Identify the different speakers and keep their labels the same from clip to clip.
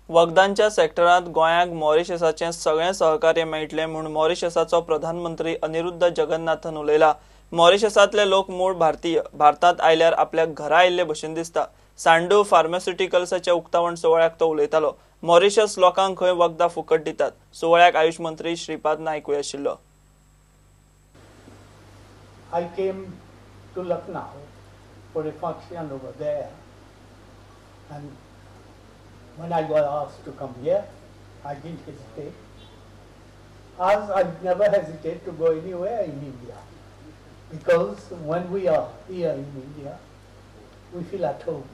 Speaker 1: वखदांच्या सेक्टरांत गोंयाक मॉरिशसाचें सगळें सहकार्य मेळटलें म्हूण मॉरिशसाचो प्रधानमंत्री अनिरुद्ध जगन्नाथन उलयला। मॉरिशसांतले लोक मूळ भारतीय भारतांत आयल्यार आपल्या घरा आयिल्ले भशेन दिसता। सांडू फार्मास्युटिकल्साच्या उक्तावण सुवाळ्याक तो उलयतालो। मॉरिशस लोकांक खंय वखदां फुकट दितात। सुवाळ्याक आयुष मंत्री श्रीपाद नायकूय आशिल्लो।
Speaker 2: I came to Lucknow for a function over there, and when I got asked to come here, I didn't hesitate, as I never hesitate to go anywhere in India, because when we are here in India, we feel at home.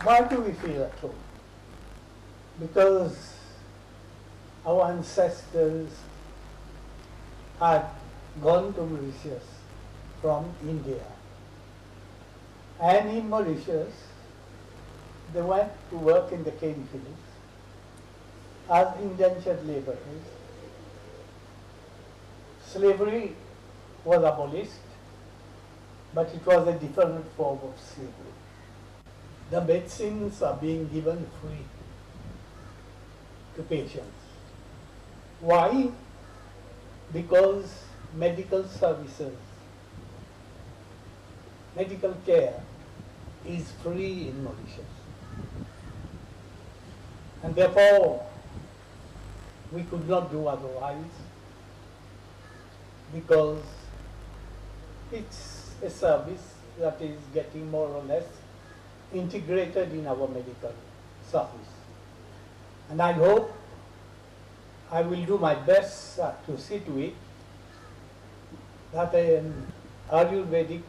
Speaker 2: Why do we feel at home? Because our ancestors had gone to Mauritius from India. And in Mauritius, they went to work in the cane fields as indentured laborers. Slavery was abolished, but it was a different form of slavery. The medicines are being given free to patients. Why? Because medical services, medical care is free in Mauritius. And therefore, we could not do otherwise, because it's a service that is getting more or less integrated in our medical service. And I hope I will do my best to see to it that an Ayurvedic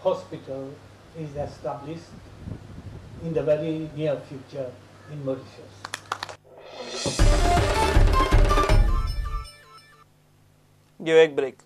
Speaker 2: hospital is established in the very near future in Mauritius.
Speaker 1: Give a break.